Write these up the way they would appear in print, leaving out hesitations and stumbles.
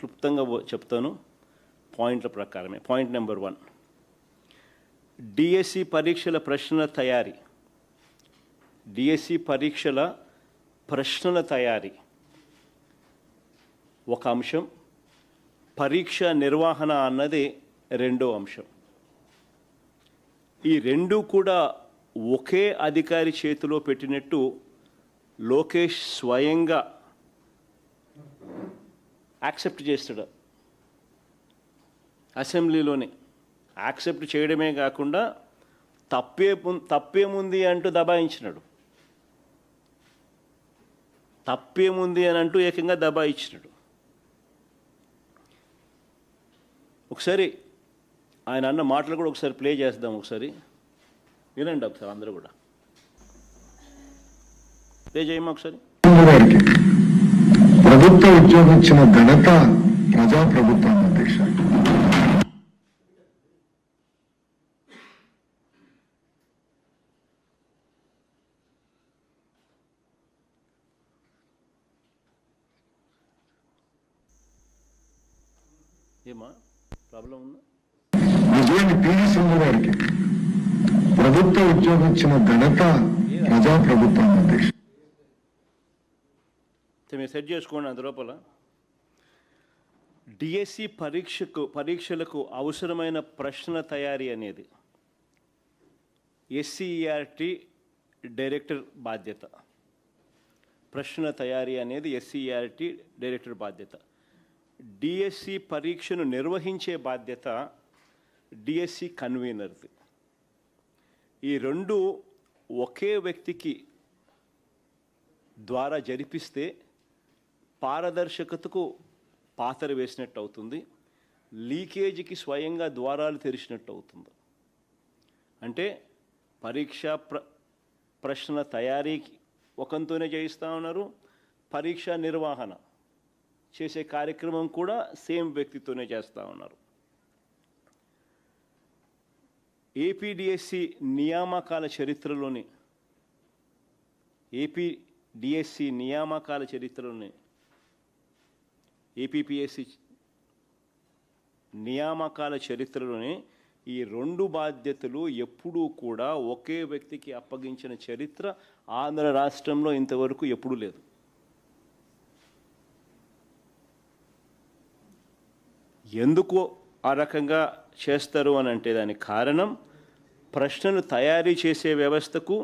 క్లుప్తంగా చెప్తాను పాయింట్ల ప్రకారమే. పాయింట్ నెంబర్ 1, డిఎస్సి పరీక్షల ప్రశ్నల తయారీ. డిఎస్సి పరీక్షల ప్రశ్నల తయారీ ఒక అంశం, పరీక్ష నిర్వహణ అన్నది రెండో అంశం. ఈ రెండు కూడా ఒకే అధికారి చేతిలో పెట్టినట్టు లోకేష్ స్వయంగా యాక్సెప్ట్ చేస్తాడు. అసెంబ్లీలోనే యాక్సెప్ట్ చేయడమే కాకుండా తప్పేముంది అంటూ దబాయించినాడు. తప్పేముంది అని అంటూ ఏకంగా దబాయించినాడు. ఒకసారి ఆయన అన్న మాటలు కూడా ఒకసారి ప్లే చేద్దాం. ఒకసారి వినండి ఒకసారి అందరూ కూడా. ప్లే చేయమా ఒకసారి. ప్రభుత్వ ఉద్యోగం ఇచ్చిన ఘనత ప్రజాప్రభుత్వం అధ్యక్ష. ఏమా ప్రాబ్లం ఉందా? విజయాన్ని పివి సింధు గారికి ప్రభుత్వ ఉద్యోగం ఇచ్చిన ఘనత ప్రజాప్రభుత్వం అధ్యక్ష. మీరు సెట్ చేసుకోండి. అందులోపల డిఎస్సి పరీక్షలకు అవసరమైన ప్రశ్నల తయారీ అనేది ఎస్సీఈఆర్టీ డైరెక్టర్ బాధ్యత. ప్రశ్నల తయారీ అనేది ఎస్సీఈఆర్టీ డైరెక్టర్ బాధ్యత. డిఎస్సి పరీక్షను నిర్వహించే బాధ్యత డిఎస్సి కన్వీనర్ది. ఈ రెండు ఒకే వ్యక్తికి ద్వారా జరిపిస్తే పారదర్శకతకు పాతర వేసినట్టు అవుతుంది, లీకేజీకి స్వయంగా ద్వారాలు తెరిచినట్టు అవుతుంది. అంటే పరీక్ష ప్రశ్నల తయారీకి ఒకంతోనే చేయిస్తూ ఉన్నారు, పరీక్ష నిర్వహణ చేసే కార్యక్రమం కూడా సేమ్ వ్యక్తితోనే చేస్తూ ఉన్నారు. ఏపీడిఎస్సి నియామకాల చరిత్రలోని ఏపీడిఎస్సి నియామకాల చరిత్రలోని ఏపీపీఎస్సి నియామకాల చరిత్రలోనే ఈ రెండు బాధ్యతలు ఎప్పుడూ కూడా ఒకే వ్యక్తికి అప్పగించిన చరిత్ర ఆంధ్ర రాష్ట్రంలో ఇంతవరకు ఎప్పుడూ లేదు. ఎందుకు ఆ రకంగా చేస్తారు అని అంటే దానికి కారణం ప్రశ్నలు తయారీ చేసే వ్యవస్థకు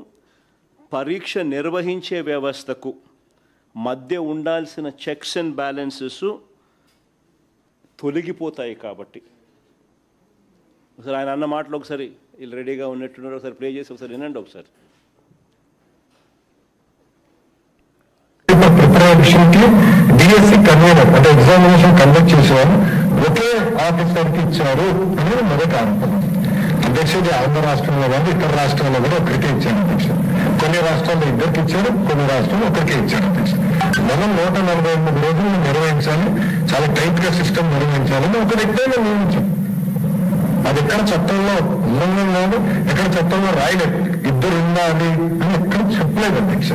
పరీక్ష నిర్వహించే వ్యవస్థకు మధ్య ఉండాల్సిన చెక్స్ అండ్ బ్యాలెన్సెస్ తొలగిపోతాయి కాబట్టి. ఒకసారి ఆయన అన్న మాటలు ఒకసారి వీళ్ళు రెడీగా ఉన్నట్టున్నారు, ఒకసారి ప్లే చేసి ఒకసారి వినండి ఒకసారి. ప్రిపరేషన్కి డిఎస్సి కన్వీనర్ అంటే ఎగ్జామినేషన్ కండక్ట్ చేసేవారు ఒకే ఆఫీసర్కి ఇచ్చారు అనేది మొదటి ఆరోపణ. అధ్యక్షుడు ఆంధ్ర రాష్ట్రంలో కానీ ఇతర రాష్ట్రాల్లో కూడా ఒకరికే ఇచ్చారు అధ్యక్ష. కొన్ని రాష్ట్రాల్లో ఇద్దరికి ఇచ్చారు, కొన్ని రాష్ట్రాల్లో ఒకరికే ఇచ్చారు అధ్యక్ష. మనం 148 రోజులు నిర్వహించాలి, చాలా టైట్ గా సిస్టమ్ నిర్వహించాలని ఒక వ్యక్తిని నియమించాం. అది ఎక్కడ చట్టంలో ఉల్లంఘన లేదు, ఎక్కడ చట్టంలో రాయలేదు, ఇద్దరు ఉండాలి అని ఎక్కడ చెప్పలేదు అధ్యక్ష.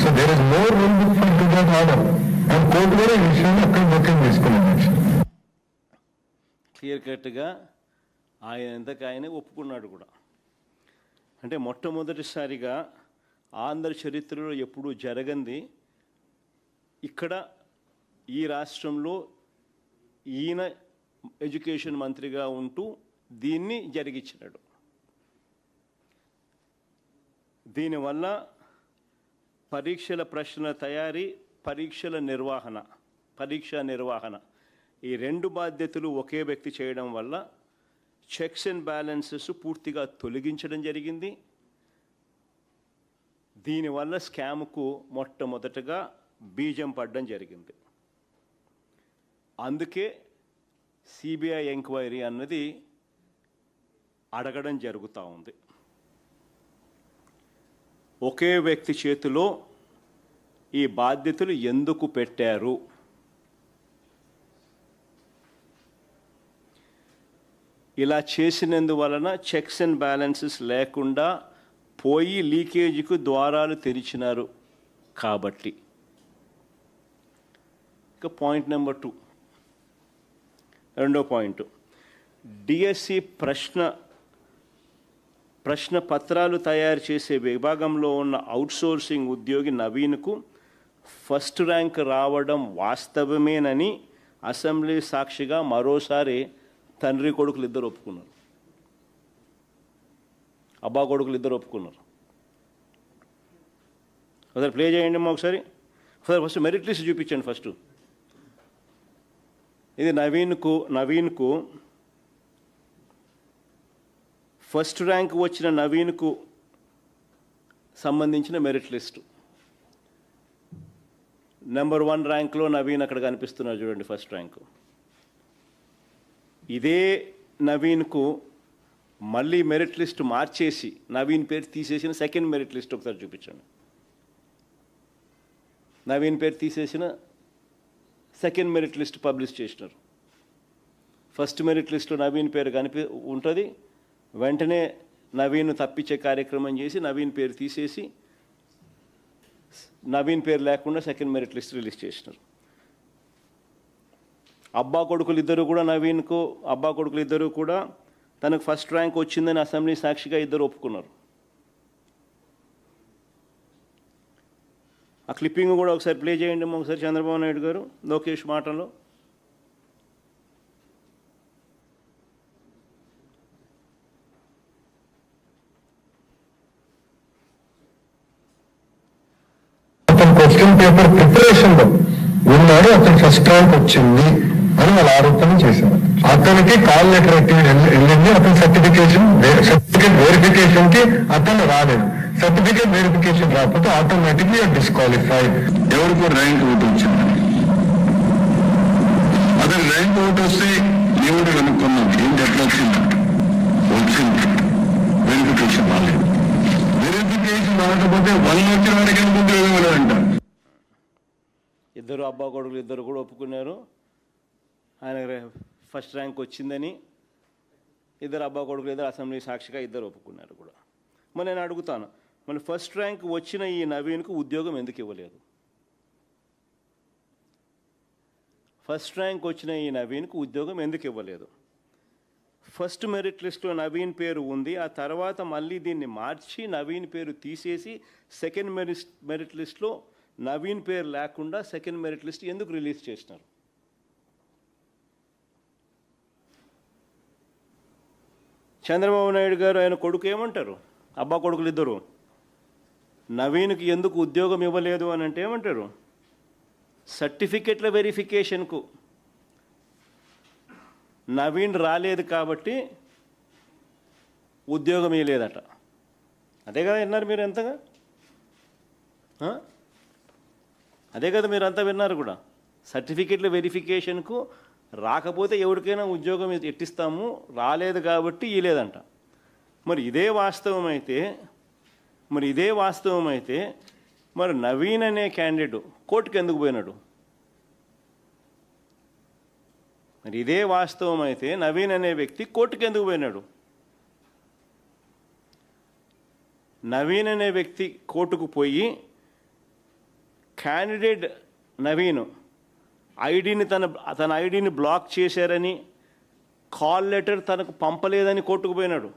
So there is no rule book for to that order and court కూడా ఈ విషయాన్ని అక్కడ బుకింగ్ తీసుకున్నాం అధ్యక్ష. క్లియర్ కట్గా ఆయన ఎంతకు ఆయనే ఒప్పుకున్నాడు కూడా. అంటే మొట్టమొదటిసారిగా ఆంధ్ర చరిత్రలో ఎప్పుడూ జరగంది ఇక్కడ ఈ రాష్ట్రంలో ఈయన ఎడ్యుకేషన్ మంత్రిగా ఉంటూ దీన్ని జరిగించినాడు. దీనివల్ల పరీక్షల ప్రశ్నల తయారీ, పరీక్ష నిర్వహణ ఈ రెండు బాధ్యతలు ఒకే వ్యక్తి చేయడం వల్ల చెక్స్ అండ్ బ్యాలెన్సెస్ పూర్తిగా తొలగించడం జరిగింది. దీనివల్ల స్కామ్కు మొట్టమొదటగా బీజం పడడం జరిగింది. అందుకే సిబిఐ ఎంక్వైరీ అన్నది అడగడం జరుగుతూ ఉంది. ఒకే వ్యక్తి చేతిలో ఈ బాధ్యతలు ఎందుకు పెట్టారు? ఇలా చేసినందువలన చెక్స్ అండ్ బ్యాలెన్సెస్ లేకుండా పోయి లీకేజీకు ద్వారాలు తెరిచినారు కాబట్టి. ఇక పాయింట్ నెంబర్ 2, రెండో పాయింట్, డిఎస్సి ప్రశ్న పత్రాలు తయారు చేసే విభాగంలో ఉన్న అవుట్సోర్సింగ్ ఉద్యోగి నవీన్కు ఫస్ట్ ర్యాంక్ రావడం వాస్తవమేనని అసెంబ్లీ సాక్షిగా మరోసారి తండ్రి కొడుకులు ఇద్దరు ఒప్పుకున్నారు, అబ్బా కొడుకులు ఇద్దరు ఒప్పుకున్నారు. ఒకసారి ప్లే చేయండి అమ్మా ఒకసారి. ఫస్ట్ మెరిట్ లిస్ట్ చూపించండి. ఫస్ట్ ఇది నవీన్కు ఫస్ట్ ర్యాంక్ వచ్చిన నవీన్కు సంబంధించిన మెరిట్ లిస్టు. నెంబర్ 1 ర్యాంక్లో నవీన్ అక్కడ కనిపిస్తున్నారు చూడండి, ఫస్ట్ ర్యాంకు. ఇదే నవీన్కు మళ్ళీ మెరిట్ లిస్ట్ మార్చేసి నవీన్ పేరు తీసేసిన సెకండ్ మెరిట్ లిస్ట్ ఒకసారి చూపించండి. నవీన్ పేరు తీసేసిన సెకండ్ మెరిట్ లిస్ట్ పబ్లిష్ చేసినారు. ఫస్ట్ మెరిట్ లిస్ట్లో నవీన్ పేరు ఉంటుంది. వెంటనే నవీన్ తప్పించే కార్యక్రమం చేసి నవీన్ పేరు తీసేసి నవీన్ పేరు లేకుండా సెకండ్ మెరిట్ లిస్ట్ రిలీజ్ చేసినారు. అబ్బా కొడుకులు ఇద్దరు కూడా తనకు ఫస్ట్ ర్యాంక్ వచ్చిందని అసెంబ్లీ సాక్షిగా ఇద్దరు ఒప్పుకున్నారు. ఆ క్లిప్పింగ్ కూడా ఒకసారి ప్లే చేయండి ఒకసారి. చంద్రబాబు నాయుడు గారు లోకేష్ మాటల్లో. క్వశ్చన్ పేపర్ ప్రిపరేషన్ లో ఉన్నాడు, అతను ఫస్ట్ ర్యాంక్ వచ్చింది అని వాళ్ళు ఆరోపణ చేశారు. అతనికి కాల్ లెటర్ వెళ్ళింది, అతని సర్టిఫికేట్ వెరిఫికేషన్ కి అతను రాలేదు. సర్టిఫికేట్ వెరిఫికేషన్ రాకపోతే ఆటోమేటిక్లీ డిస్క్వాలిఫైడ్. ఎవరికో ర్యాంక్ అవుట్ వచ్చింది, అతను ర్యాంక్ అవుట్ వస్తే దేవుడు కనుక్కున్నాం ఏంటి ఎట్లా వచ్చింది. వెరిఫికేషన్ రాలేదు. వెరిఫికేషన్ రాకపోతే వాళ్ళు వచ్చిన వాడికి అనుకుంటే ఏమో అంటారు. ఇద్దరు అబ్బా కొడుకులు ఇద్దరు కూడా ఒప్పుకున్నారు ఆయన ఫస్ట్ ర్యాంక్ వచ్చిందని. ఇద్దరు అబ్బా కొడుకులు ఇద్దరు అసెంబ్లీ సాక్షిగా ఇద్దరు ఒప్పుకున్నారు కూడా. మరి నేను అడుగుతాను, మరి ఫస్ట్ ర్యాంక్ వచ్చిన ఈ నవీన్కు ఉద్యోగం ఎందుకు ఇవ్వలేదు? ఫస్ట్ ర్యాంక్ వచ్చిన ఈ నవీన్కు ఉద్యోగం ఎందుకు ఇవ్వలేదు? ఫస్ట్ మెరిట్ లిస్ట్లో నవీన్ పేరు ఉంది, ఆ తర్వాత మళ్ళీ దీన్ని మార్చి నవీన్ పేరు తీసేసి సెకండ్ మెరిట్ లిస్ట్లో నవీన్ పేరు లేకుండా సెకండ్ మెరిట్ లిస్ట్ ఎందుకు రిలీజ్ చేసినారు? చంద్రబాబు నాయుడు గారు ఆయన కొడుకు ఏమంటారు? అబ్బా కొడుకులు ఇద్దరు నవీన్కి ఎందుకు ఉద్యోగం ఇవ్వలేదు అని అంటే ఏమంటారు? సర్టిఫికెట్ల వెరిఫికేషన్కు నవీన్ రాలేదు కాబట్టి ఉద్యోగం ఇవ్వలేదట. అదే కదా విన్నారు మీరు ఎంతగా? అదే కదా మీరు అంతా విన్నారు కూడా. సర్టిఫికెట్ల వెరిఫికేషన్కు రాకపోతే ఎవరికైనా ఉద్యోగం ఎట్టిస్తాము, రాలేదు కాబట్టి ఇవ్వలేదంట. మరి ఇదే వాస్తవం అయితే మరి నవీన్ అనే క్యాండిడేట్ కోర్టుకు ఎందుకు పోయినాడు? మరి ఇదే వాస్తవం అయితే నవీన్ అనే వ్యక్తి కోర్టుకు ఎందుకు పోయినాడు? నవీన్ అనే వ్యక్తి కోర్టుకు పోయి క్యాండిడేట్ నవీన్ తన ఐడిని బ్లాక్ చేశారని, కాల్ లెటర్ తనకు పంపలేదని కోర్టుకు పోయినాడు.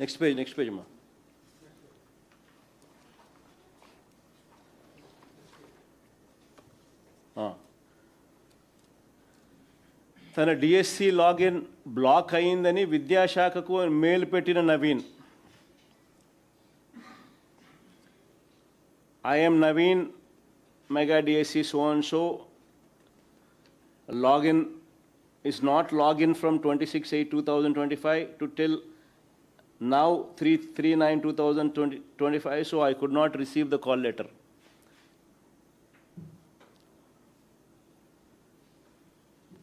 నెక్స్ట్ పేజ్ అమ్మా. తన డిఎస్సి లాగిన్ బ్లాక్ అయిందని విద్యాశాఖకు మెయిల్ పెట్టిన Naveen, I'm Naveen mega DSC so and so, login is not login from 26/8/2025 to till now 3/9/2025, so I could not receive the call letter.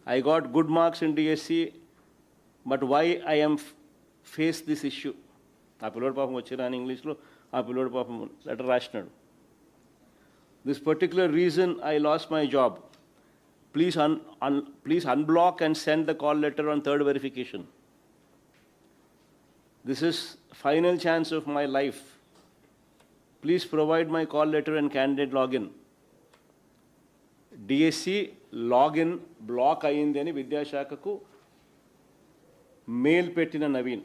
I got good marks in DSC, but why I am face this issue? ఆ పిల్లోడు పాపం వచ్చారు అని ఇంగ్లీష్లో ఆ పిల్లోడు పాపం letter రాసినాడు. this particular reason I lost my job. Please unblock and send the call letter on third verification. This is final chance of my life. Please provide my call letter and candidate login. DSC login block అయింది అని విద్యాశాఖకు mail పెట్టిన నవీన్.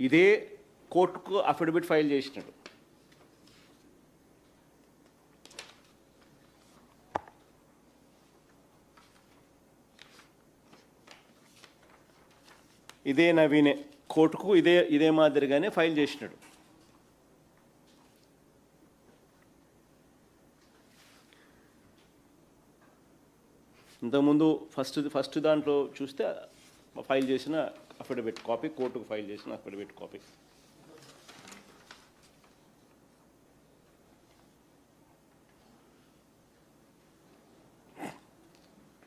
ఇదే కోర్టుకు affidavit file చేసినాడు. ఇదే నవీనే కోర్టుకు ఇదే మాదిరిగానే ఫైల్ చేసినాడు. ఇంతకుముందు ఫస్ట్ దాంట్లో చూస్తే ఫైల్ చేసిన అఫిడవిట్ కాపీ, కోర్టుకు ఫైల్ చేసిన అఫిడవిట్ కాపీ.